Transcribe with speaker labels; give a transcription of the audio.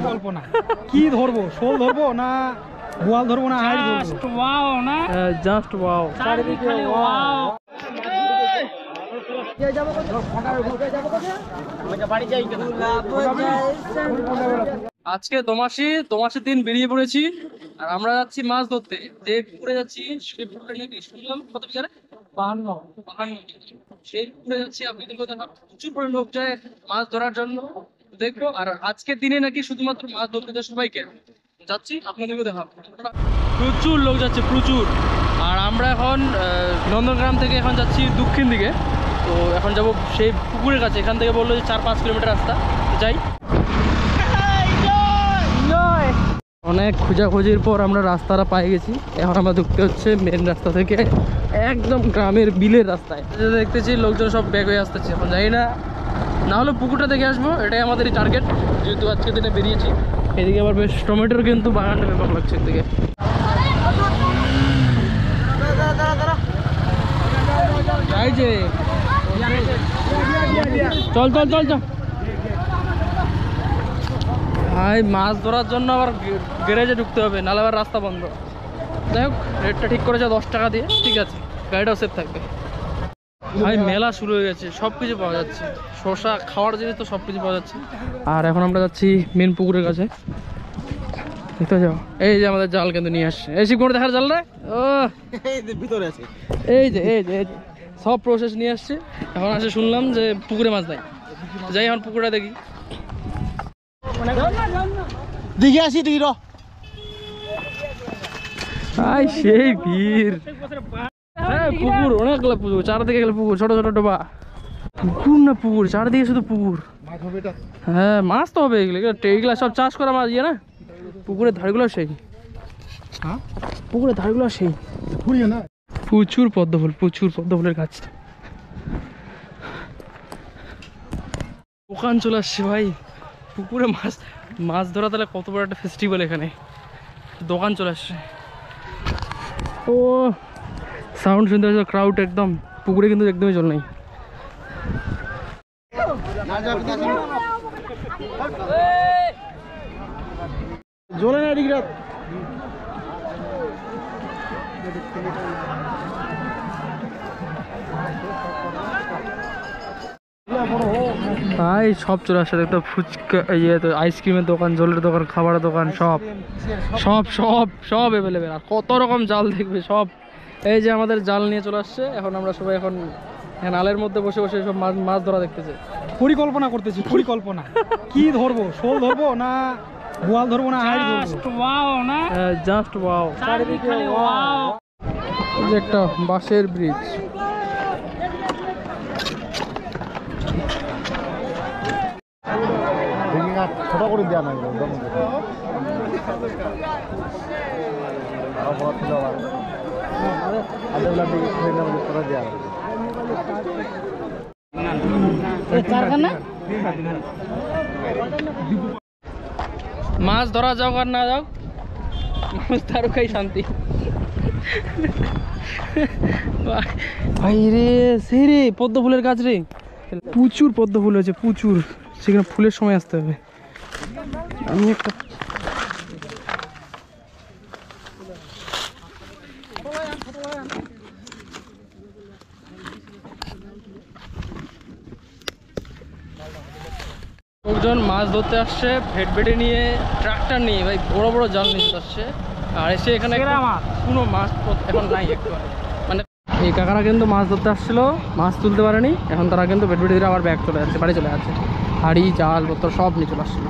Speaker 1: কল্পনা কি ধরবো, শোল ধরবো না বোয়াল ধরবো না হাইড ধরবো? জাস্ট ওয়াও না, জাস্ট ওয়াও। চারিদিকে ওয়াও। আজকে দোমাসি দিন বেরিয়ে পড়েছি আর আমরা যাচ্ছি মাছ ধরতে। যে পুকুরে যাচ্ছি সেই পুকুরে নাকি শুনলাম কত বিঘারে 52 সেই পুকুরে যাচ্ছি। আপনাদের কথা প্রচুর পরিমাণ লোক যায় মাছ ধরার জন্য, দেখবো। আর আজকের দিনে নাকি শুধুমাত্র মাছ ধরতে যায় সবাইকে, যাচ্ছি আপনাদেরকে দেখাবো। প্রচুর লোক যাচ্ছে প্রচুর। আর আমরা এখন নন্দনগ্রাম থেকে এখন যাচ্ছি দক্ষিণ দিকে। তো এখন যাব সেই পুকুরের কাছে। এখান থেকে বললো যে 4-5 কিলোমিটার রাস্তা, যাই। অনেক খোঁজাখুঁজির পর আমরা রাস্তাটা পাই গেছি। এখন আমরা ঢুকতে হচ্ছে মেন রাস্তা থেকে একদম গ্রামের বিলের রাস্তায়। দেখতেছি লোকজন সব ব্যাগ হয়ে আসতেছে। এখন যাই না হলে পুকুরটা দেখে আসবো, এটাই আমাদেরই টার্গেট, যেহেতু আজকের দিনে বেরিয়েছি। এদিকে আবার বেশ টমেটোর কিন্তু বাগানটা ব্যাপক লাগছে এদিকে। এই যে চল চল চল চল ভাই, মাছ ধরার জন্য আবার গ্যারেজে ঢুকতে হবে, নাহলে আবার রাস্তা বন্ধ। যাই হোক, রেটটা ঠিক করেছে 10 টাকা দিয়ে, ঠিক আছে, গাড়িটাও সেফ থাকবে। ভাই মেলা শুরু হয়ে গেছে, সব কিছু পাওয়া যাচ্ছে, শসা খাওয়ার জিনিস তো সব কিছু পাওয়া যাচ্ছে। আর এখন আমরা যাচ্ছি মেন পুকুরের কাছে, দেখতে যাও। এই যে আমাদের জাল কিন্তু নিয়ে আসছে, এই শিবকুমার দেখার জাল রে, ও ভিতরে আছে। এই যে সব প্রসেস নিয়ে আসছে। এখন আসে শুনলাম যে পুকুরে মাছ নাই, যাই এখন পুকুরটা দেখি।
Speaker 2: দেখে আসি তুই র
Speaker 1: সেই ভিড়। হ্যাঁ পুকুর, অনেকগুলো পুকুর, চারদিকে গেলে পুকুর, ছোট ছোট ডোবা। পুকুর না পুকুর, চারদিকে শুধু পুকুর। হ্যাঁ মাছ তো হবে, এগুলা সব চাষ করা মাছ, ইয়ে না। পুকুরের ধারগুলো সেই, পুকুরের ধারগুলো সেই প্রচুর পদ্মফুল, প্রচুর পদ্মফুলের গাছ। দোকান চলে আসছে ভাই, পুকুরে মাছ ধরা তাহলে কত বড় একটা ফেস্টিভ্যাল। এখানে দোকান চলে আসছে, ও সাউন্ড শুনতে পাচ্ছ, ক্রাউড একদম। পুকুরে কিন্তু একদমই জল নেই। জলে না ঠিক রাত। ভাই সব চলে আসছে, দেখতো ফুচকা, আইসক্রিমের দোকান, জলের দোকান, খাবারের দোকান, সব সব সব সব অ্যাভেলেবেল। আর কত রকম জাল দেখবে সব। এই যে আমাদের জাল নিয়ে চলে আসছে। এখন আমরা সবাই এখন নালের মধ্যে বসে বসে সব মাছ ধরা দেখতেছে, পরিকল্পনা করতেছি। পরিকল্পনা কি ধরবো, শোল ধরবো না বোয়াল ধরবো না হাইড ধরবো? জাস্ট ওয়াও না, জাস্ট ওয়াও। চারিদিকে ওয়াও। এই যে একটা বাঁশের ব্রিজ,
Speaker 2: ছোট করে দেওয়া নাই
Speaker 1: মাছ ধরা যাও আর না যাও, মাছ তারও খাই শান্তি। ভাই রে, সেই রে পদ্ম ফুলের গাছ রে, প্রচুর পদ্ম ফুল হয়েছে, প্রচুর। সেখানে ফুলের সময় আসতে হবে। আমি একটা লোকজন মাছ ধরতে আসছে ভেটভেটে নিয়ে, ট্রাক্টর নিয়ে, ভাই বড় বড় জাল নিয়ে আসছে। আর এসে এখানে কোনো মাছ এখন নাই একটু, মানে এই কাকারা কিন্তু মাছ ধরতে আসছিল, মাছ তুলতে পারেনি। এখন তারা কিন্তু ভেটভেটে দিয়ে আবার ব্যাগ চলে যাচ্ছে, বাড়ি চলে যাচ্ছে। হাড়ি জাল বোতল সব নিয়ে চলে আসছিল।